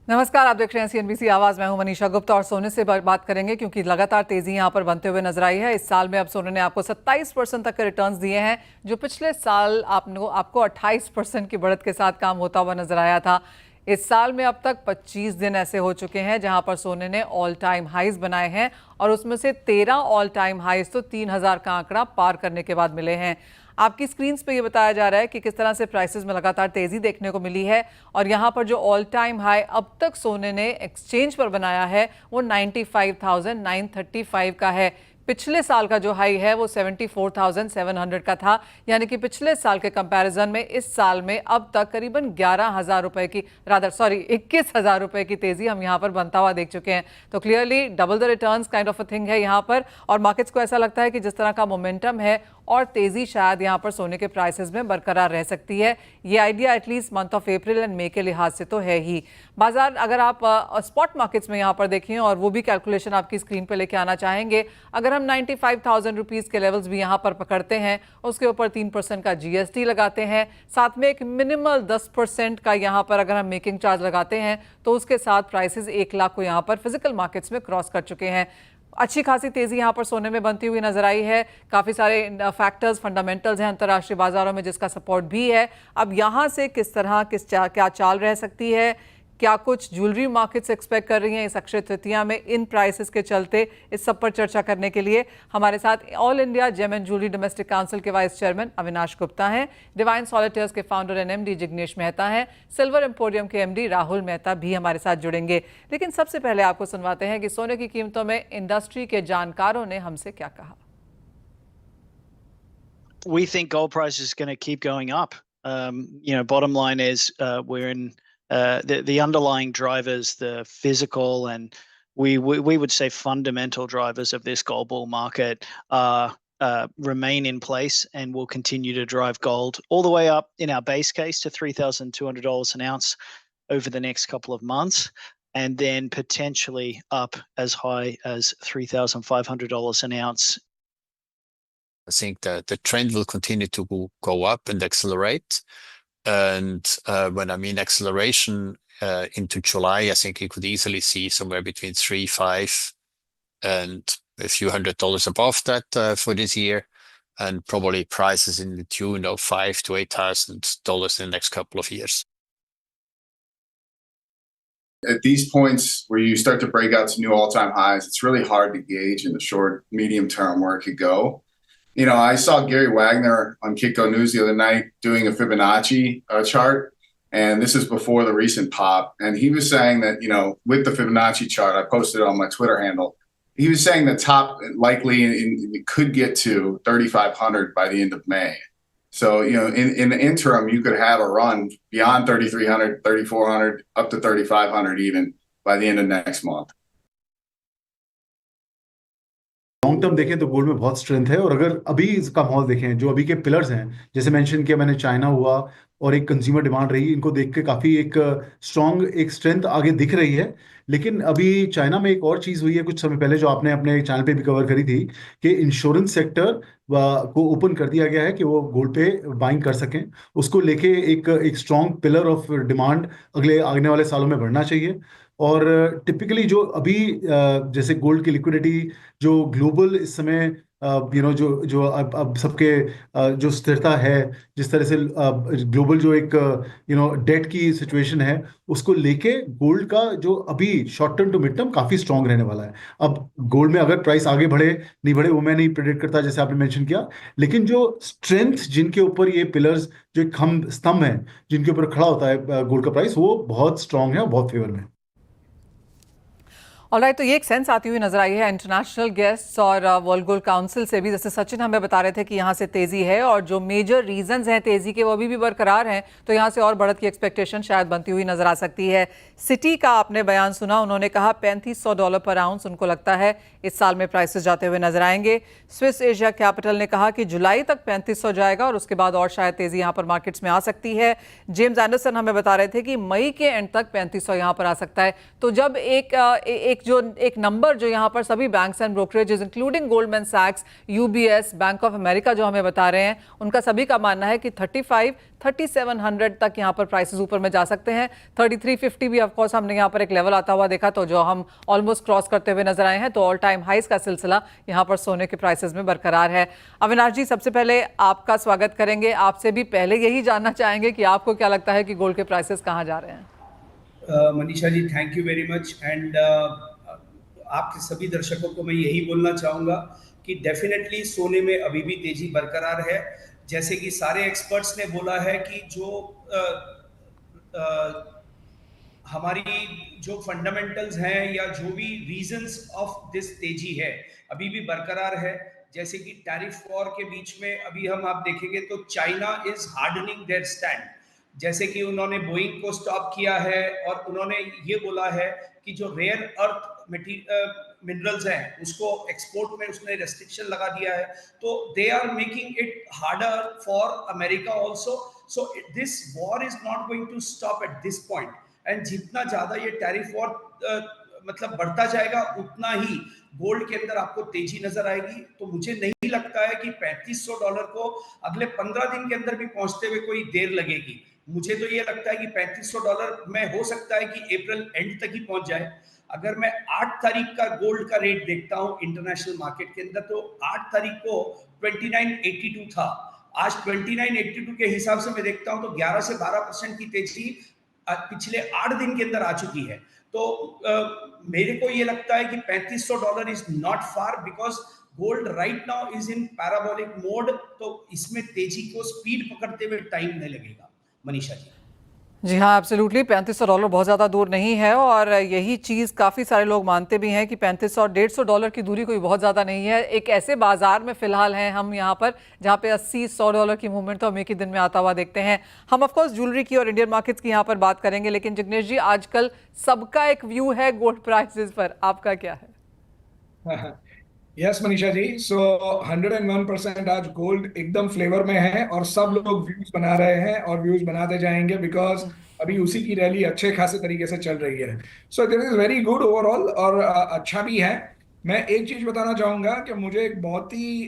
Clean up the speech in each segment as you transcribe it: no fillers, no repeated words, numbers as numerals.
नमस्कार, आप देख रहे हैं सीएनबीसी आवाज। मैं हूं मनीषा गुप्ता और सोने से बात करेंगे क्योंकि लगातार तेजी यहां पर बनते हुए नजर आई है। इस साल में अब सोने ने आपको 27% तक के रिटर्न्स दिए हैं, जो पिछले साल आपको 28% की बढ़त के साथ काम होता हुआ नजर आया था। इस साल में अब तक 25 दिन ऐसे हो चुके हैं जहां पर सोने ने ऑल टाइम हाइज बनाए हैं और उसमें से 13 ऑल टाइम हाइज तो 3000 का आंकड़ा पार करने के बाद मिले हैं। आपकी स्क्रीन पे ये बताया जा रहा है कि किस तरह से प्राइसेस में लगातार तेजी देखने को मिली है और यहाँ पर जो ऑल टाइम हाई अब तक सोने ने एक्सचेंज पर बनाया है वो 95,935 का है। पिछले साल का जो हाई है वो 74,700 का था, यानी कि पिछले साल के कंपैरिजन में इस साल में अब तक करीबन 11,000 रुपए की 21,000 रुपए की तेजी हम यहाँ पर बनता हुआ देख चुके हैं। तो clearly double the returns kind of a thing है यहाँ पर, और मार्केट्स को ऐसा लगता है कि जिस तरह का मोमेंटम है और तेजी शायद यहाँ पर सोने के प्राइसेस में बरकरार रह सकती है। ये idea at least month of April and May के लिहाज से तो है ही। बाजार अगर आप स्पॉट मार्केट्स में यहाँ पर देखें और वो भी कैलकुलेशन आपकी स्क्रीन पे लेके आना चाहेंगे, अगर हम 95,000 रुपीज़ के लेवल्स भी यहाँ पर पकड़ते हैं, उसके ऊपर 3% का जीएसटी लगाते हैं, साथ में एक मिनिमल 10% का यहाँ पर अगर हम मेकिंग चार्ज लगाते हैं, तो उसके साथ प्राइसेस 1 लाख को यहाँ पर फिजिकल मार्केट्स में क्रॉस कर चुके हैं। अच्छी खासी तेजी यहां पर सोने में बनती हुई नजर आई है। काफी सारे फैक्टर्स फंडामेंटल्स हैं अंतर्राष्ट्रीय बाजारों में जिसका सपोर्ट भी है। अब यहां से किस तरह क्या चाल रह सकती है, क्या कुछ ज्वेलरी मार्केट्स एक्सपेक्ट कर रही हैं इस अक्षय तृतीया में इन प्राइसेस के चलते, इस सब पर चर्चा करने के लिए हमारे साथ all India gem and jewellery domestic council के वाइस चेयरमैन अविनाश गुप्ता हैं, डिवाइन सॉलिटेयर्स के founder and MD Jignesh Mehta हैं, सिल्वर एम्पोरियम के एमडी राहुल मेहता भी हमारे साथ जुड़ेंगे। लेकिन सबसे पहले आपको सुनवाते हैं कि सोने की कीमतों में इंडस्ट्री के जानकारों ने हमसे क्या कहा। We think gold price is going to keep going up. Bottom line is we're in the underlying drivers, the physical and we would say fundamental drivers of this gold bull market remain in place and will continue to drive gold all the way up in our base case to $3,200 an ounce over the next couple of months, and then potentially up as high as $3,500 an ounce. I think that the trend will continue to go up and accelerate. And when I mean acceleration into July, I think you could easily see somewhere between 3,500 and a few $100 above that for this year, and probably prices in the tune of $5,000 to $8,000 in the next couple of years. At these points where you start to break out to new all-time highs, it's really hard to gauge in the short, medium term where it could go. I saw Gary Wagner on Kitco News the other night doing a Fibonacci chart, and this is before the recent pop. And he was saying that, with the Fibonacci chart, I posted it on my Twitter handle, he was saying the top likely could get to 3,500 by the end of May. So, in the interim, you could have a run beyond 3,300, 3,400, up to 3,500 even by the end of next month. Long term देखें तो gold में बहुत strength है, और अगर अभी इसका माहौल देखें, जो अभी के पिलर्स हैं, जैसे मेंशन किया मैंने, चाइना हुआ और एक कंज्यूमर डिमांड रही, इनको देख के काफ़ी एक स्ट्रॉन्ग एक स्ट्रेंथ आगे दिख रही है। लेकिन अभी चाइना में एक और चीज़ हुई है कुछ समय पहले, जो आपने अपने चैनल पे भी कवर करी थी, कि इंश्योरेंस सेक्टर को ओपन कर दिया गया है कि वो गोल्ड पे बाइंग कर सकें। उसको लेके एक स्ट्रॉन्ग पिलर ऑफ डिमांड अगले आने वाले सालों में बढ़ना चाहिए। और टिपिकली जो अभी जैसे गोल्ड की लिक्विडिटी जो ग्लोबल इस समय जो अब सबके जो स्थिरता है, जिस तरह से ग्लोबल जो एक डेट की सिचुएशन है, उसको लेके गोल्ड का जो अभी short term to mid term काफ़ी स्ट्रांग रहने वाला है। अब गोल्ड में अगर प्राइस आगे बढ़े नहीं बढ़े वो मैं नहीं प्रेडिक्ट करता, जैसे आपने मेंशन किया, लेकिन जो स्ट्रेंथ जिनके ऊपर ये पिलर्स जो एक स्तंभ है जिनके ऊपर खड़ा होता है गोल्ड का प्राइस, वो बहुत स्ट्रांग है और बहुत फेवर में। ऑलराइट, तो ये एक सेंस आती हुई नजर आई है इंटरनेशनल गेस्ट्स और वर्ल्ड गोल्ड काउंसिल से भी। जैसे सचिन हमें बता रहे थे कि यहाँ से तेजी है और जो मेजर रीजंस हैं तेजी के वो अभी भी बरकरार हैं, तो यहाँ से और बढ़त की एक्सपेक्टेशन शायद बनती हुई नजर आ सकती है। सिटी का आपने बयान सुना, उन्होंने कहा $3,500 पर आउंस उनको लगता है इस साल में प्राइसेस जाते हुए नजर आएंगे। स्विस एशिया कैपिटल ने कहा कि जुलाई तक 3,500 जाएगा और उसके बाद और शायद तेजी यहाँ पर मार्केट्स में आ सकती है। जेम्स एंडरसन हमें बता रहे थे कि मई के एंड तक 3,500 यहाँ पर आ सकता है। तो जब एक एक नंबर जो यहाँ पर सभी banks and brokerages including Goldman सैक्स, यूबीएस, बैंक ऑफ अमेरिका जो हमें बता रहे हैं, उनका सभी का मानना है कि 3700 तक यहाँ पर प्राइसेस ऊपर में जा सकते हैं। 3350 भी ऑफकोर्स हमने यहाँ पर एक लेवल आता हुआ देखा, तो जो हम ऑलमोस्ट क्रॉस करते हुए नजर आए हैं। तो ऑल टाइम हाइस का सिलसिला यहाँ पर सोने के प्राइसेस में बरकरार है। अविनाश जी, सबसे पहले आपका स्वागत करेंगे। आपसे भी पहले यही जानना चाहेंगे कि आपको क्या लगता है कि गोल्ड के प्राइसेस कहाँ जा रहे हैं? Manisha ji, thank you very much. And आपके सभी दर्शकों को मैं यही बोलना चाहूँगा कि डेफिनेटली सोने में अभी भी तेजी बरकरार है। जैसे कि सारे एक्सपर्ट्स ने बोला है कि जो हमारी जो फंडामेंटल्स हैं या जो भी रीजंस ऑफ दिस तेजी है अभी भी बरकरार है। जैसे कि टैरिफ वॉर के बीच में अभी आप देखेंगे तो China is hardening their stand. जैसे कि उन्होंने बोइंग को स्टॉप किया है और उन्होंने ये बोला है कि जो रेयर अर्थ मिनरल्स हैं उसको एक्सपोर्ट में उसने रेस्ट्रिक्शन लगा दिया है। तो they are making it harder for America also. So this war is not going to stop at this point. And जितना ज्यादा ये टैरिफ वॉर मतलब बढ़ता जाएगा उतना ही गोल्ड के अंदर आपको तेजी नजर आएगी। तो मुझे नहीं लगता है कि $3500 को अगले 15 दिन के अंदर भी पहुंचते हुए कोई देर लगेगी। मुझे तो ये लगता है कि $3500 में हो सकता है कि अप्रैल एंड तक ही पहुंच जाए। अगर मैं 8 तारीख का गोल्ड का रेट देखता हूं इंटरनेशनल मार्केट के अंदर, तो 8 तारीख को 2982 था। आज 2982 के हिसाब से मैं देखता हूं तो 11 से 12% की तेजी पिछले 8 दिन के अंदर आ चुकी है। तो मेरे को ये लगता है कि $3500 is not far, because gold right now is in parabolic mode. तो इसमें तेजी को स्पीड पकड़ते हुए टाइम नहीं लगेगा। मनीषा जी। जी हाँ, एब्सोल्युटली $3500 बहुत ज़्यादा दूर नहीं है, और यही चीज़ काफ़ी सारे लोग मानते भी हैं कि $3500 और $150 की दूरी कोई बहुत ज़्यादा नहीं है। एक ऐसे बाजार में फ़िलहाल हैं हम यहाँ पर जहाँ पे $80-100 की मूवमेंट तो हम एक ही दिन में आता हुआ देखते हैं। हम ऑफकोर्स ज्वेलरी की और इंडियन मार्केट्स की यहाँ पर बात करेंगे, लेकिन जिग्नेश जी, आजकल सबका एक व्यू है गोल्ड प्राइसेस पर, आपका क्या है? यस मनीषा जी, सो 101% आज गोल्ड एकदम फ्लेवर में है और सब लोग व्यूज बना रहे हैं और व्यूज बनाते जाएंगे, बिकॉज अभी उसी की रैली अच्छे खासे तरीके से चल रही है। So this is very good overall और अच्छा भी है। मैं एक चीज बताना चाहूंगा कि मुझे एक बहुत ही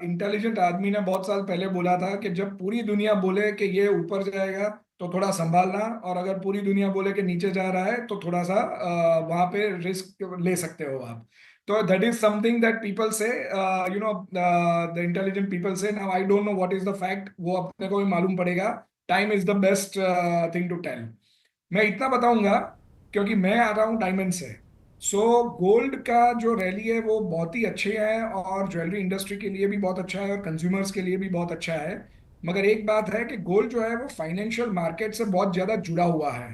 इंटेलिजेंट आदमी ने बहुत साल पहले बोला था कि जब पूरी दुनिया बोले कि ये ऊपर जाएगा तो थोड़ा संभालना, और अगर पूरी दुनिया बोले कि नीचे जा रहा है तो थोड़ा सा वहां पे रिस्क ले सकते हो आप। So that is something that people say, the intelligent people say. Now I don't know what is the fact, वो अपने को भी मालूम पड़ेगा। Time is the best thing to tell. मैं इतना बताऊंगा क्योंकि मैं आ रहा हूँ डायमंड से। गोल्ड का जो रैली है वो बहुत ही अच्छे है और ज्वेलरी इंडस्ट्री के लिए भी बहुत अच्छा है और कंज्यूमर्स के लिए भी बहुत अच्छा है। मगर एक बात है कि गोल्ड जो है वो फाइनेंशियल मार्केट से बहुत ज्यादा जुड़ा हुआ है।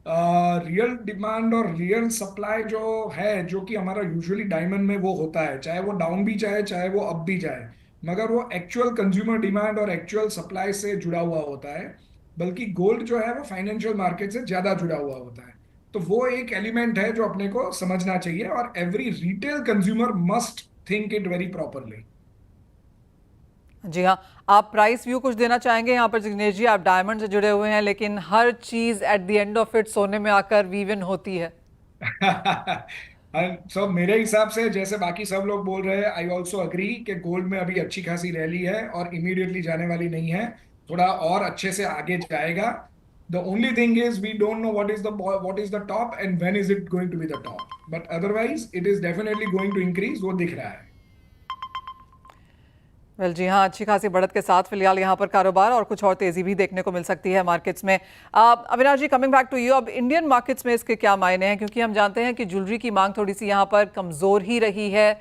रियल डिमांड और रियल सप्लाई जो है, जो कि हमारा यूजुअली डायमंड में वो होता है, चाहे वो डाउन भी जाए चाहे वो अप भी जाए, मगर वो एक्चुअल कंज्यूमर डिमांड और एक्चुअल सप्लाई से जुड़ा हुआ होता है। बल्कि गोल्ड जो है वो फाइनेंशियल मार्केट से ज्यादा जुड़ा हुआ होता है। तो वो एक एलिमेंट है जो अपने को समझना चाहिए और every retail consumer must think it very properly. जी हाँ, आप प्राइस व्यू कुछ देना चाहेंगे यहाँ पर जिग्नेश जी? आप डायमंड से जुड़े हुए हैं, लेकिन हर चीज at the end of it सोने में आकर वीवन होती है। मेरे हिसाब से जैसे बाकी सब लोग बोल रहे हैं, आई ऑल्सो अग्री कि गोल्ड में अभी अच्छी खासी रैली है और इमीडिएटली जाने वाली नहीं है, थोड़ा और अच्छे से आगे जाएगा। The only thing is we don't know what is the top and when is it going to be the top, but otherwise it is definitely going to increase, वो दिख रहा है। वेल जी हाँ, अच्छी खासी बढ़त के साथ फिलहाल यहाँ पर कारोबार और कुछ और तेजी भी देखने को मिल सकती है मार्केट्स में। अविनाश जी, कमिंग बैक टू यू, अब इंडियन मार्केट्स में इसके क्या मायने हैं? क्योंकि हम जानते हैं कि ज्वेलरी की मांग थोड़ी सी यहाँ पर कमज़ोर ही रही है।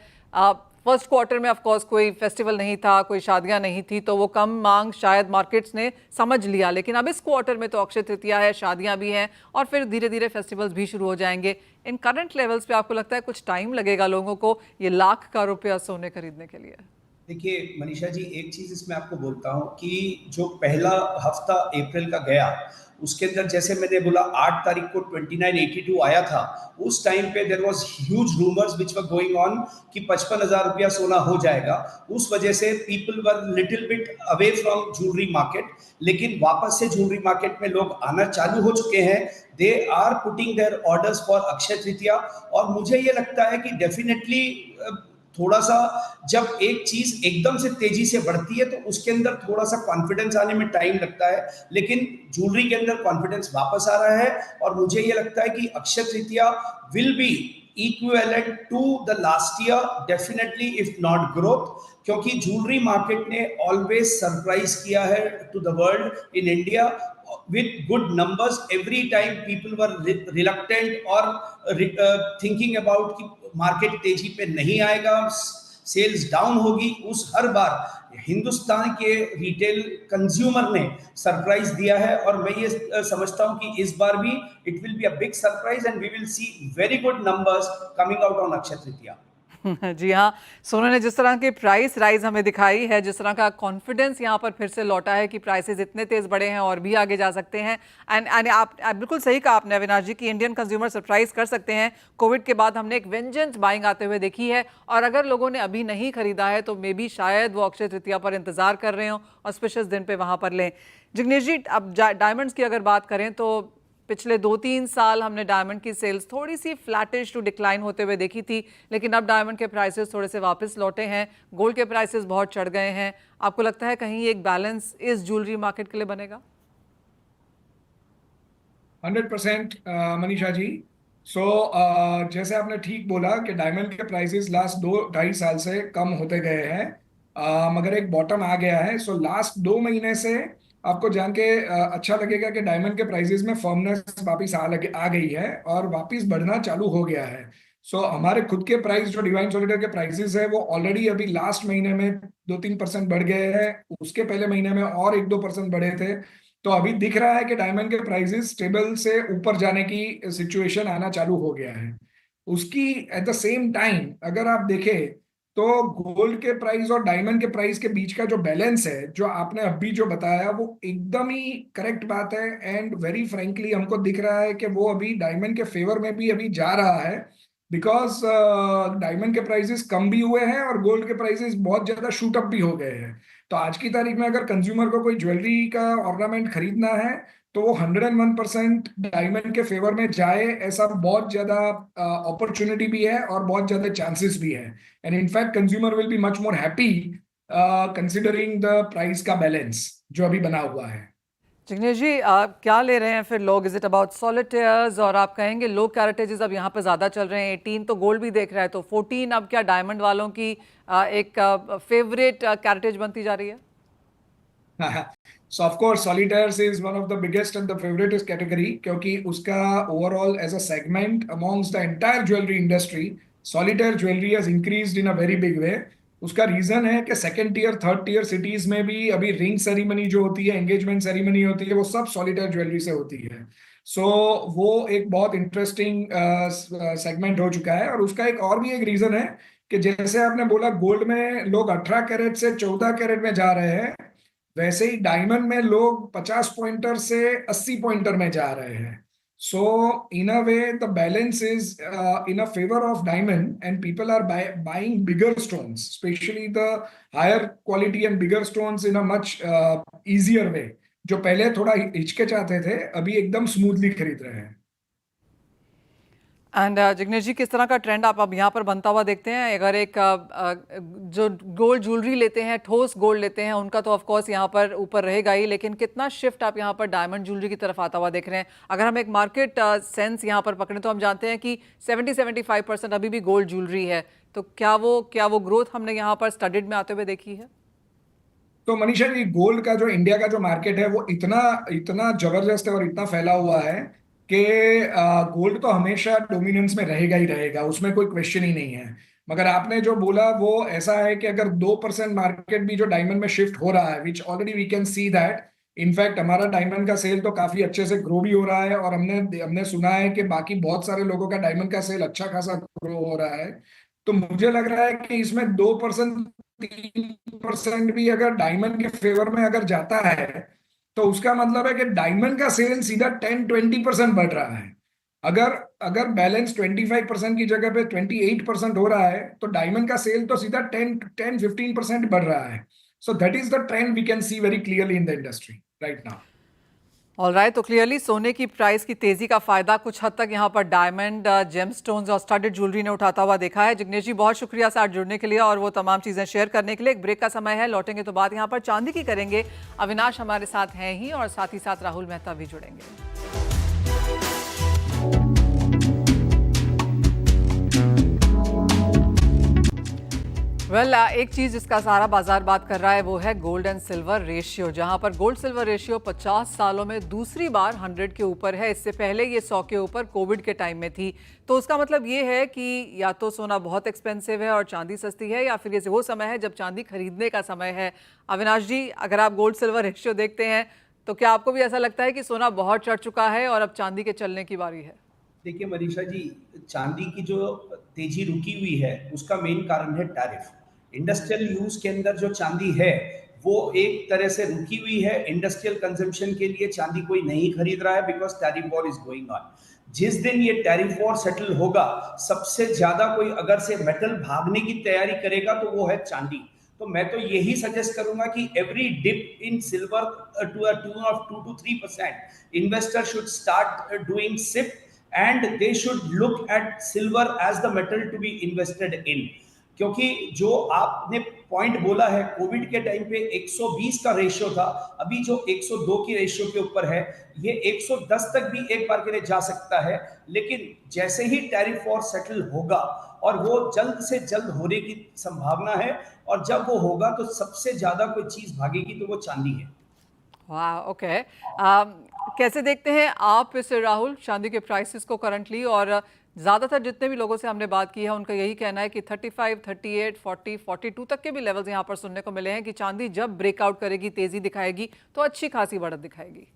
फर्स्ट क्वार्टर में ऑफकोर्स कोई फेस्टिवल नहीं था, कोई शादियां नहीं थी, तो वो कम मांग शायद मार्केट्स ने समझ लिया। लेकिन अब इस क्वार्टर में तो अक्षय तृतीया है, शादियां भी हैं और फिर धीरे धीरे फेस्टिवल्स भी शुरू हो जाएंगे। इन करंट लेवल्स पे आपको लगता है कुछ टाइम लगेगा लोगों को ये लाख का रुपया सोने खरीदने के लिए? देखिए मनीषा जी, एक चीज इसमें आपको बोलता हूँ कि जो पहला हफ्ता अप्रैल का गया उसके अंदर जैसे मैंने बोला 8 तारीख को 2982 आया था, उस टाइम पे there was huge rumours which were going on कि 55,000 रुपया सोना हो जाएगा। उस वजह से people were little bit away from jewellery market, लेकिन वापस से ज्वेलरी मार्केट में लोग आना चालू हो चुके हैं। They are putting their orders for Akshaya Tritiya, और मुझे ये लगता है कि डेफिनेटली थोड़ा सा जब एक चीज एकदम से तेजी से बढ़ती है तो उसके अंदर थोड़ा सा कॉन्फिडेंस आने में टाइम लगता है, लेकिन ज्वेलरी के अंदर कॉन्फिडेंस वापस आ रहा है। और मुझे ये लगता है कि Akshaya Tritiya will be equivalent to the last year definitely, if not growth, क्योंकि ज्वेलरी मार्केट ने ऑलवेज सरप्राइज किया है to the world in India with good numbers. Every time people were reluctant or thinking about कि market तेजी पे नहीं आएगा, sales down होगी, उस हर बार हिंदुस्तान के रिटेल कंज्यूमर ने सरप्राइज दिया है। और मैं ये समझता हूं कि इस बार भी it will be a big surprise and we will see very good numbers coming out on Akshaya Tritiya. जी हाँ, सोने ने जिस तरह की प्राइस राइज हमें दिखाई है, जिस तरह का कॉन्फिडेंस यहाँ पर फिर से लौटा है कि प्राइसेस इतने तेज बढ़े हैं और भी आगे जा सकते हैं। एंड आप बिल्कुल सही कहा आपने अविनाश जी कि इंडियन कंज्यूमर सरप्राइज कर सकते हैं। कोविड के बाद हमने एक वेंजेंस बाइंग आते हुए देखी है, और अगर लोगों ने अभी नहीं खरीदा है तो मे बी शायद वो अक्षय तृतीया पर इंतजार कर रहे हो और स्पेशल दिन पे वहाँ पर लें। जिग्नेश जी, अब डायमंड्स की अगर बात करें तो पिछले 2-3 साल हमने डायमंड की सेल्स थोड़ी सी फ्लैटिश टू डिक्लाइन होते हुए देखी थी, लेकिन अब डायमंड के प्राइसेस थोड़े से वापस लौटे हैं, गोल्ड के प्राइसेस बहुत चढ़ गए हैं। आपको लगता है कहीं एक बैलेंस इस ज्वेलरी मार्केट के लिए बनेगा? 100% मनीषा जी। जैसे आपने ठीक बोला कि डायमंड के प्राइसेस लास्ट 2-2.5 साल से कम होते गए हैं, मगर एक बॉटम आ गया है। लास्ट 2 महीने से आपको जान के अच्छा लगेगा कि डायमंड के प्राइसेस में फर्मनेस वापस आ गई है और वापस बढ़ना चालू हो गया है। हमारे खुद के प्राइस जो डिवाइन सॉलिटर के प्राइसेस है वो ऑलरेडी अभी लास्ट महीने में 2-3% बढ़ गए हैं, उसके पहले महीने में और 1-2% बढ़े थे। तो अभी दिख रहा है कि डायमंड के प्राइसेस स्टेबल से ऊपर जाने की सिचुएशन आना चालू हो गया है। उसकी एट द सेम टाइम अगर आप देखें तो गोल्ड के प्राइस और डायमंड के प्राइस के बीच का जो बैलेंस है, जो आपने अभी जो बताया, वो एकदम ही करेक्ट बात है। एंड वेरी फ्रेंकली हमको दिख रहा है कि वो अभी डायमंड के फेवर में भी अभी जा रहा है, बिकॉज डायमंड के प्राइसेस कम भी हुए हैं और गोल्ड के प्राइसेस बहुत ज्यादा शूट अप भी हो गए हैं। तो आज की तारीख में अगर कंज्यूमर को कोई ज्वेलरी का ऑर्नामेंट खरीदना है तो वो 101% डायमंड के फेवर में जाए, ऐसा बहुत ज्यादा अपॉर्चुनिटी भी है और बहुत ज्यादा चांसेस भी है। And in fact consumer will be much more happy considering the price का बैलेंस जो अभी बना हुआ है। जिग्नेश जी, आप क्या ले रहे हैं फिर लोग? Is it about solitaires? और आप कहेंगे लो कैरेटेजेस अब यहाँ पे ज़्यादा चल रहे हैं, 18 तो गोल्ड भी देख रहा है, तो 14 अब क्या डायमंड वालों की एक फेवरेट कैरेटेज बनती जा रही है? So of course solitaires is one of the biggest and the favoriteest category, क्योंकि उसका overall as a segment amongst the entire jewelry industry, solitaire jewelry has increased in a very big way. उसका reason है कि second tier third tier cities में भी अभी ring ceremony जो होती है, एंगेजमेंट सेरेमनी होती है, वो सब सॉलिटायर ज्वेलरी से होती है। वो एक बहुत इंटरेस्टिंग सेगमेंट हो चुका है। और उसका एक और भी एक रीजन है कि जैसे आपने बोला गोल्ड में लोग 18 कैरेट से 14 कैरेट में जा रहे हैं, वैसे ही डायमंड में लोग 50 पॉइंटर से 80 पॉइंटर में जा रहे हैं। So in a way the balance is in a favor of diamond, and people are buying bigger stones, especially the higher quality and bigger stones in a much easier way. जो पहले थोड़ा हिचकिचाते थे अभी एकदम स्मूथली खरीद रहे हैं। एंड जिग्नेश जी, किस तरह का ट्रेंड आप अब यहाँ पर बनता हुआ देखते हैं? अगर एक जो गोल्ड ज्वेलरी लेते हैं, ठोस गोल्ड लेते हैं, उनका तो ऑफ कोर्स यहाँ पर ऊपर रहेगा ही, लेकिन कितना शिफ्ट आप यहाँ पर डायमंड ज्वेलरी की तरफ आता हुआ देख रहे हैं? अगर हम एक मार्केट सेंस यहाँ पर पकड़ें तो हम जानते हैं कि 70-75% अभी भी गोल्ड ज्वेलरी है, तो क्या वो ग्रोथ हमने यहाँ पर स्टडीड में आते हुए देखी है? तो मनीषा जी, गोल्ड का जो इंडिया का जो मार्केट है वो इतना जबरदस्त है और इतना फैला हुआ है कि गोल्ड तो हमेशा डोमिनेंस में रहेगा ही रहेगा, उसमें कोई क्वेश्चन ही नहीं है। मगर आपने जो बोला वो ऐसा है कि अगर 2% मार्केट भी जो डायमंड में शिफ्ट हो रहा है, which already we can see that, in fact हमारा डायमंड का सेल तो काफी अच्छे से ग्रो भी हो रहा है, और हमने सुना है कि बाकी बहुत सारे लोगों का डायमंड का सेल अच्छा खासा ग्रो हो रहा है। तो मुझे लग रहा है कि इसमें 2% 3% भी अगर डायमंड के फेवर में अगर जाता है तो उसका मतलब है कि डायमंड का सेल सीधा 10-20% बढ़ रहा है। अगर अगर बैलेंस 25% की जगह पे 28% हो रहा है, तो डायमंड का सेल तो सीधा 10-15% बढ़ रहा है। So that is the trend we can see very clearly in the industry right now. Alright, तो क्लियरली सोने की प्राइस की तेजी का फायदा कुछ हद तक यहाँ पर डायमंड, जेमस्टोन्स और स्टडेड ज्वेलरी ने उठाता हुआ देखा है। जिग्नेश जी, बहुत शुक्रिया साथ जुड़ने के लिए और वो तमाम चीजें शेयर करने के लिए। एक ब्रेक का समय है, लौटेंगे तो बात यहाँ पर चांदी की करेंगे। अविनाश हमारे साथ हैं ही और साथ ही साथ राहुल मेहता भी जुड़ेंगे। एक चीज जिसका सारा बाजार बात कर रहा है वो है गोल्ड एंड सिल्वर रेशियो, जहां पर गोल्ड सिल्वर रेशियो 50 सालों में दूसरी बार 100 के ऊपर है। इससे पहले ये 100 के ऊपर कोविड के टाइम में थी। तो उसका मतलब ये है कि या तो सोना बहुत एक्सपेंसिव है और चांदी सस्ती है, या फिर ये वो समय है जब चांदी खरीदने का समय है। अविनाश जी, अगर आप गोल्ड सिल्वर रेशियो देखते हैं तो क्या आपको भी ऐसा लगता है कि सोना बहुत चढ़ चुका है और अब चांदी के चलने की बारी है? देखिए मनीषा जी, चांदी की जो तेजी रुकी हुई है उसका मेन कारण है टैरिफ। इंडस्ट्रियल यूज के अंदर जो चांदी है वो एक तरह से रुकी हुई है। इंडस्ट्रियल कंजम्पशन के लिए चांदी कोई नहीं खरीद रहा है because tariff war is going on. जिस दिन ये टैरिफ वॉर सेटल होगा, सबसे ज्यादा कोई अगर से मेटल भागने की तैयारी करेगा तो वो है चांदी। तो मैं तो यही सजेस्ट करूंगा कि every dip in silver to a tune of 2 to 3%, investor should start doing SIP and they should look at silver as the metal to be invested in। क्योंकि जो आपने पॉइंट बोला है, कोविड के टाइम पे 120 का रेशियो था, अभी जो 102 की रेशियो के ऊपर है, ये 110 तक भी एक बार के लिए जा सकता है। लेकिन जैसे ही टैरिफ वॉर सेटल होगा, और वो जल्द से जल्द होने की संभावना है, और जब वो होगा तो सबसे ज्यादा कोई चीज भागेगी तो वो चांदी है। वाह, ओके। कैसे देखते हैं आप इस राहुल चांदी के प्राइसेस को करंटली? और ज़्यादातर जितने भी लोगों से हमने बात की है उनका यही कहना है कि 35, 38, 40, 42 तक के भी लेवल्स यहाँ पर सुनने को मिले हैं कि चांदी जब ब्रेकआउट करेगी, तेजी दिखाएगी तो अच्छी खासी बढ़त दिखाएगी।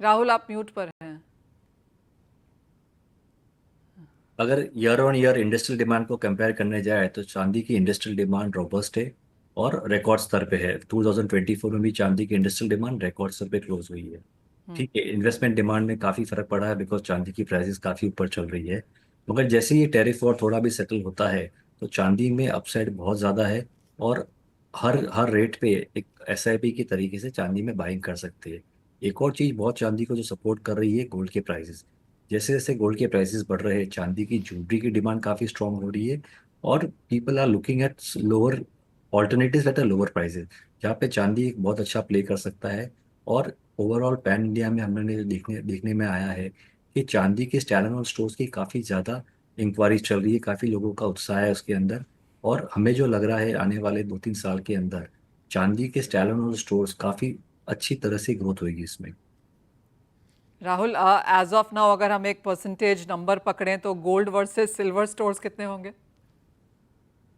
राहुल, आप म्यूट पर हैं। अगर year on year industrial demand को कंपेयर करने जाए तो चांदी की इंडस्ट्रियल डिमांड रोबस्ट है और रिकॉर्ड स्तर पे है। 2024 में भी चांदी की इंडस्ट्रियल डिमांड रिकॉर्ड स्तर पे क्लोज हुई है। ठीक है, इन्वेस्टमेंट डिमांड में काफ़ी फर्क पड़ा है बिकॉज चांदी की प्राइसेस काफ़ी ऊपर चल रही है। मगर जैसे ही टैरिफ वॉर थोड़ा भी सेटल होता है तो चांदी में अपसाइड बहुत ज़्यादा है और हर हर रेट पे एक SIP की तरीके से चांदी में बाइंग कर सकते हैं। एक और चीज़ बहुत चांदी को जो सपोर्ट कर रही है, गोल्ड के प्राइसेस। जैसे जैसे गोल्ड के प्राइसेस बढ़ रहे हैं, चांदी की ज्वेलरी की डिमांड काफ़ी स्ट्रांग हो रही है और people are looking at lower alternatives at a lower prices, जहाँ पे चांदी एक बहुत अच्छा प्ले कर सकता है। और ओवरऑल पैन इंडिया में हमने देखने में आया है कि चांदी के स्टैंडअलोन स्टोर्स की काफ़ी ज़्यादा इंक्वायरीज चल रही है, काफ़ी लोगों का उत्साह है उसके अंदर। और हमें जो लग रहा है आने वाले 2-3 साल के अंदर चांदी के स्टैंडअलोन स्टोर्स काफ़ी अच्छी तरह से ग्रोथ होगी इसमें। राहुल, एज ऑफ नाउ अगर हम एक परसेंटेज नंबर पकड़ें तो गोल्ड वर्सेस सिल्वर स्टोर्स कितने होंगे?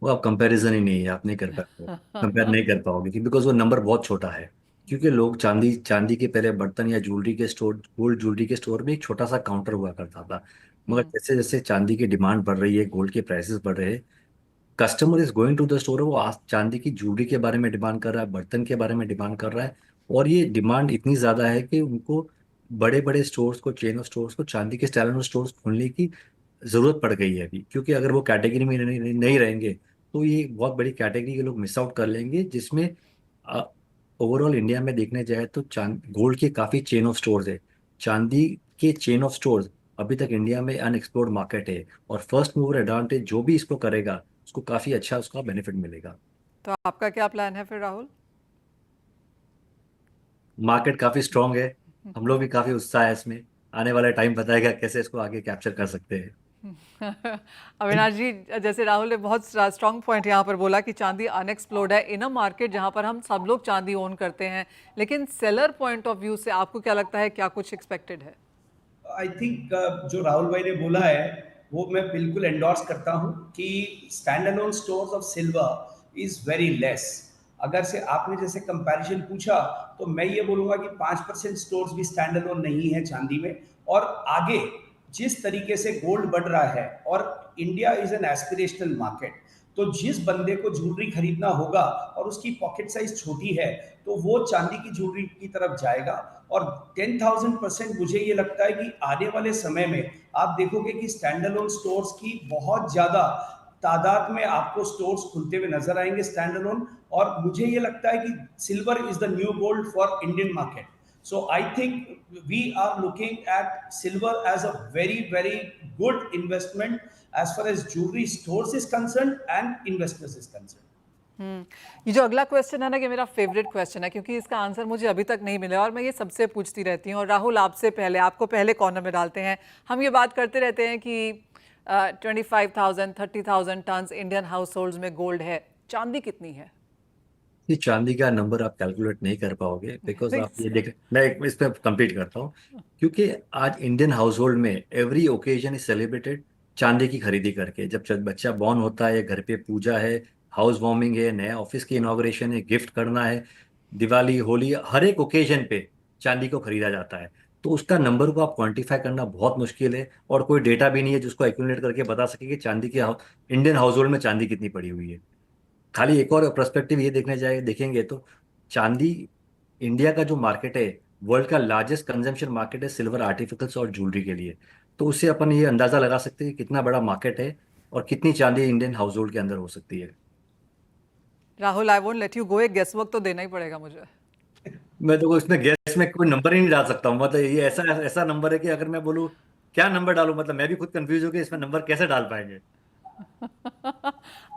वो आप कंपैरिजन ही नहीं है, आप नहीं कर पाओगे, कंपेयर नहीं कर पाओगे बिकॉज वो नंबर बहुत छोटा है। क्योंकि लोग चांदी के पहले बर्तन या ज्वेलरी के स्टोर, गोल्ड ज्वेलरी के स्टोर में एक छोटा सा काउंटर हुआ करता था। मगर जैसे जैसे चांदी की डिमांड बढ़ रही है, गोल्ड के प्राइसेस बढ़ रहे हैं, customer is going to the store. वो आज चांदी की ज्वेलरी के बारे में डिमांड कर रहा है, बर्तन के बारे में डिमांड कर रहा है। और ये डिमांड इतनी ज़्यादा है कि उनको बड़े बड़े स्टोर्स को, चेन ऑफ स्टोर्स को चांदी के स्टैंडअलोन स्टोर्स खोलने की ज़रूरत पड़ गई है अभी। क्योंकि अगर वो कैटेगरी में नहीं रहेंगे तो ये बहुत बड़ी कैटेगरी के लोग मिस आउट कर लेंगे, जिसमें ओवरऑल इंडिया में देखने जाए तो गोल्ड के काफ़ी चेन ऑफ स्टोर्स है। चांदी के चेन ऑफ स्टोर्स अभी तक इंडिया में अनएक्सप्लोर्ड मार्केट है और फर्स्ट मूवर एडवांटेज जो भी इसको करेगा उसको काफ़ी अच्छा उसका बेनिफिट मिलेगा। तो आपका क्या प्लान है फिर राहुल? मार्केट काफ़ी स्ट्रांग है, हम लोग भी काफ़ी उत्साह है इसमें। आने वाला टाइम बताएगा कैसे इसको आगे कैप्चर कर सकते हैं। अविनाश जी, जैसे राहुल ने बहुत स्ट्रांग पॉइंट यहाँ पर बोला कि चांदी अनएक्सप्लोर्ड है इन अ मार्केट जहाँ पर हम सब लोग चांदी ओन करते हैं, लेकिन सेलर पॉइंट ऑफ व्यू से आपको क्या लगता है, क्या कुछ एक्सपेक्टेड है? आई थिंक जो राहुल भाई ने बोला है वो मैं बिल्कुल एंडोर्स करता हूँ कि stand alone stores of silver is very less. अगर से आपने जैसे कंपैरिजन पूछा तो मैं ये बोलूँगा कि 5% स्टोर्स भी स्टैंड अलोन नहीं है चांदी में। और आगे जिस तरीके से गोल्ड बढ़ रहा है, और India is an aspirational market, तो जिस बंदे को ज्वेलरी खरीदना होगा और उसकी पॉकेट साइज छोटी है तो वो चांदी की ज्वेलरी की तरफ जाएगा। और 10,000% मुझे ये लगता है कि आने वाले समय में आप देखोगे कि स्टैंड अलोन स्टोर्स की बहुत ज़्यादा तादाद में आपको स्टोर्स खुलते हुए नजर आएंगे स्टैंड अलोन। और मुझे ये लगता है कि silver is the new gold for Indian market. So I think we are looking at silver as a very, very good investment as far as jewelry stores is concerned and investors is concerned. ये जो अगला question है ना, कि मेरा favourite question है क्योंकि इसका आंसर मुझे अभी तक नहीं मिला और मैं ये सबसे पूछती रहती हूँ। और राहुल, आपसे पहले, आपको पहले कॉर्नर में डालते हैं। हम ये बात करते रहते हैं कि 25,000 30,000 टन इंडियन हाउस होल्ड में गोल्ड है, चांदी कितनी है? ये चांदी का नंबर आप कैलकुलेट नहीं कर पाओगे, बिकॉज आप ये देख, मैं इस पे कंप्लीट करता हूँ, क्योंकि आज इंडियन हाउस होल्ड में एवरी ओकेजन इज सेलिब्रेटेड चांदी की खरीदी करके। जब बच्चा बॉर्न होता है, घर पे पूजा है, हाउस वार्मिंग है, नया ऑफिस की इनॉग्रेशन है, गिफ्ट करना है, दिवाली, होली, हर एक ओकेजन पे चांदी को खरीदा जाता है। तो उसका नंबर को आप क्वांटिफाई करना बहुत मुश्किल है, और कोई डेटा भी नहीं है जिसको एक्यूमुलेट करके बता सके कि चांदी की इंडियन हाउस होल्ड में चांदी कितनी पड़ी हुई है। खाली एक और पर्सपेक्टिव ये देखेंगे तो चांदी, इंडिया का जो मार्केट है, वर्ल्ड का लार्जेस्ट कंजम्पशन मार्केट है सिल्वर आर्टिफिकल्स और ज्वेलरी के लिए। तो उससे अपन ये अंदाजा लगा सकते हैं कि कितना बड़ा मार्केट है और कितनी चांदी इंडियन हाउस होल्ड के अंदर हो सकती है। Rahul, I won't let you go, एक गेस वर्क तो देना ही पड़ेगा मुझे। मैं तो इसमें गैस में कोई नंबर ही नहीं डाल सकता हूँ। मतलब ये ऐसा नंबर है कि अगर मैं बोलूँ क्या नंबर डालूं, मतलब मैं भी खुद कंफ्यूज हो गया, इसमें नंबर कैसे डाल पाएंगे।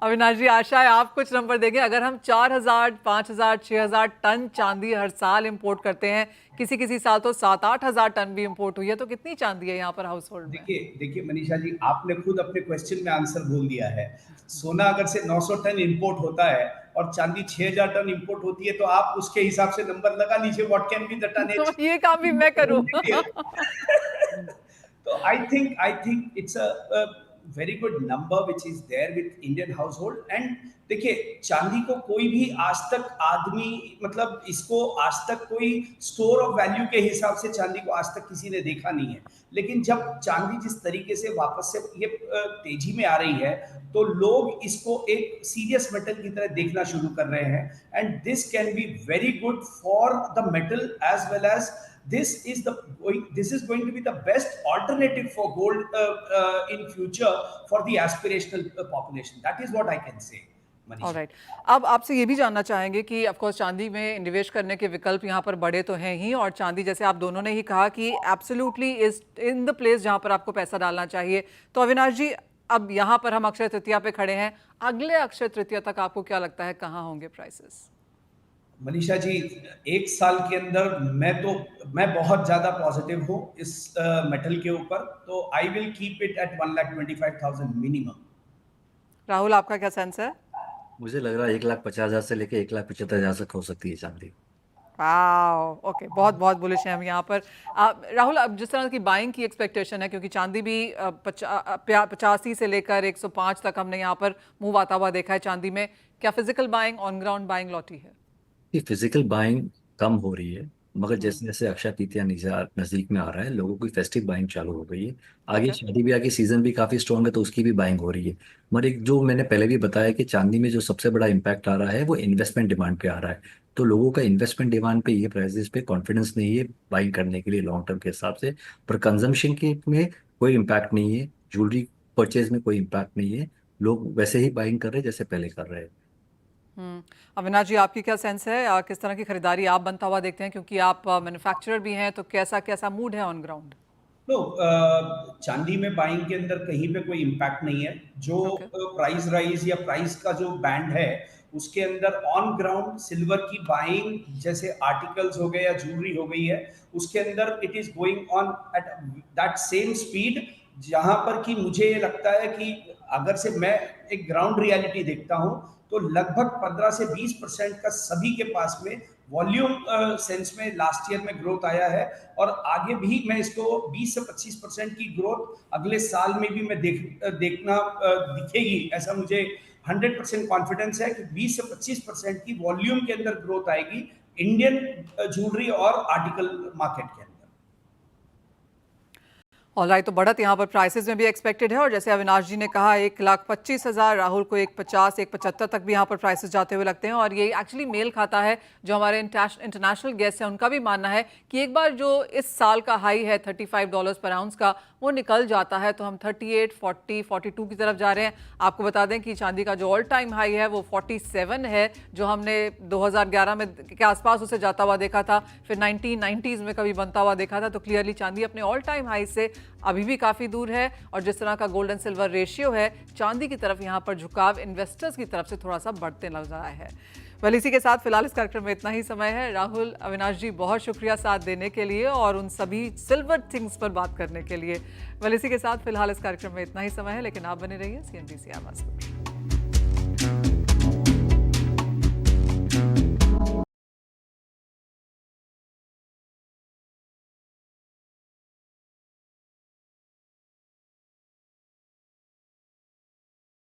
अविनाश जी, आशा है आप कुछ नंबर देंगे। अगर हम 4,000, 5,000, 6,000 टन चांदी हर साल इंपोर्ट करते हैं, किसी किसी साल तो 7-8 हज़ार टन भी इंपोर्ट हुई है, तो कितनी चांदी है यहाँ पर हाउस होल्ड में? देखिए मनीषा जी, आपने खुद अपने क्वेश्चन में आंसर बोल दिया है। सोना अगर से 900 टन इंपोर्ट होता है और चांदी 6,000 टन इंपोर्ट होती है, तो आप उसके हिसाब से नंबर लगा लीजिए, what can be the tonnage. तो ये काम भी मैं करूं? तो I think it's a very good number which is there with Indian household. And देखिए, चांदी को कोई भी आज तक आदमी, मतलब इसको आज तक कोई स्टोर ऑफ वैल्यू के हिसाब से चांदी को आज तक किसी ने देखा नहीं है। लेकिन जब चांदी जिस तरीके से वापस से ये तेजी में आ रही है, तो लोग इसको एक सीरियस मेटल की तरह देखना शुरू कर रहे हैं। And this can be very good for the metal as well as this is going to be the best alternative for gold in future for the aspirational population. That is what I can say. Alright, अब आपसे ये भी जानना चाहेंगे कि of course चांदी में निवेश करने के विकल्प यहाँ पर बड़े तो हैं ही, और चांदी, जैसे आप दोनों ने ही कहा, कि absolutely is in the place जहाँ पर आपको पैसा डालना चाहिए। तो अविनाश जी, अब यहाँ पर हम अक्षय तृतीया पे खड़े हैं, अगले अक्षय तृतीया तक आपको क्या लगता है कहाँ होंगे प्राइसेस? मनीषा जी, एक साल के अंदर मैं बहुत ज्यादा पॉजिटिव हूँ इस मेटल के ऊपर। तो I will keep it at 1,25,000 minimum. Rahul, आपका क्या सेंस है? मुझे लग रहा है 1,50,000 से लेके 1,75,000 तक हो सकती है चांदी। वाह, ओके, बहुत बहुत बुलिश हैं हम यहाँ पर। राहुल, अब जिस तरह की बाइंग की एक्सपेक्टेशन है, क्योंकि चांदी भी 85 से लेकर 105 तक हमने यहाँ पर मूव आता हुआ देखा है चांदी में, क्या physical buying, on ground buying लौटी है? फिजिकल बाइंग कम हो रही है, मगर जैसे जैसे अक्षय तृतीया नजदीक में आ रहा है, लोगों की फेस्टिव बाइंग चालू हो गई है। आगे शादी ब्याह की सीजन भी काफी स्ट्रॉन्ग है, तो उसकी भी बाइंग हो रही है। मगर एक जो मैंने पहले भी बताया कि चांदी में जो सबसे बड़ा इम्पैक्ट आ रहा है वो इन्वेस्टमेंट डिमांड पे आ रहा है। तो लोगों का इन्वेस्टमेंट डिमांड पे, ये प्राइसेस पे कॉन्फिडेंस नहीं है बाइंग करने के लिए लॉन्ग टर्म के हिसाब से। पर कंजम्पशन के में कोई इम्पैक्ट नहीं है, ज्वेलरी परचेज में कोई इम्पैक्ट नहीं है, लोग वैसे ही बाइंग कर रहे हैं जैसे पहले कर रहे हैं। अविनाश जी, आपकी क्या सेंस है, किस तरह की खरीदारी आप बनता हुआ देखते हैं, क्योंकि आप मैन्युफैक्चरर भी हैं, तो कैसा कैसा मूड है ऑन ग्राउंड? चांदी में बाइंग के अंदर कहीं पे कोई इम्पैक्ट नहीं है। जो प्राइस राइज या प्राइस का जो बैंड है, उसके अंदर ऑन ग्राउंड सिल्वर की बाइंग, जैसे आर्टिकल्स हो गए या ज्वेलरी हो गई है, उसके अंदर it is going on at that same speed. जहां पर कि मुझे ये लगता है कि अगर से मैं एक ग्राउंड रियलिटी देखता हूं, तो लगभग 15 से 20% का सभी के पास में वॉल्यूम सेंस में लास्ट ईयर में ग्रोथ आया है। और आगे भी मैं इसको 20 से 25% की ग्रोथ अगले साल में भी मैं देखना दिखेगी, ऐसा मुझे 100% कॉन्फिडेंस है कि 20 से 25% की वॉल्यूम के अंदर ग्रोथ आएगी इंडियन ज्वेलरी और आर्टिकल मार्केट के अंदर। ऑलराइट, तो बढ़त यहाँ पर प्राइसेस में भी एक्सपेक्टेड है और जैसे अविनाश जी ने कहा 1,25,000, राहुल को 1,50, 1,75 तक भी यहाँ पर प्राइसेस जाते हुए लगते हैं और ये एक्चुअली मेल खाता है जो हमारे इंटरनेशनल गेस्ट हैं उनका भी मानना है कि एक बार जो इस साल का हाई है $35 पर आउंस का वो निकल जाता है तो हम 38, 40, 42 की तरफ जा रहे हैं। आपको बता दें कि चांदी का जो ऑल टाइम हाई है वो 47 है जो हमने 2011 में के आसपास उसे जाता हुआ देखा था, फिर 1990s में कभी बनता हुआ देखा था। तो क्लियरली चांदी अपने ऑल टाइम हाई से अभी भी काफ़ी दूर है और जिस तरह का गोल्ड एंड सिल्वर रेशियो है चांदी की तरफ यहाँ पर झुकाव इन्वेस्टर्स की तरफ से थोड़ा सा बढ़ते नजर आया है। वेल, इसी के साथ फिलहाल इस कार्यक्रम में इतना ही समय है। राहुल, अविनाश जी, बहुत शुक्रिया साथ देने के लिए और उन सभी सिल्वर थिंग्स पर बात करने के लिए। वेल, इसी के साथ फिलहाल इस कार्यक्रम में इतना ही समय है, लेकिन आप बने रहिए CNBC आवाज़ पर।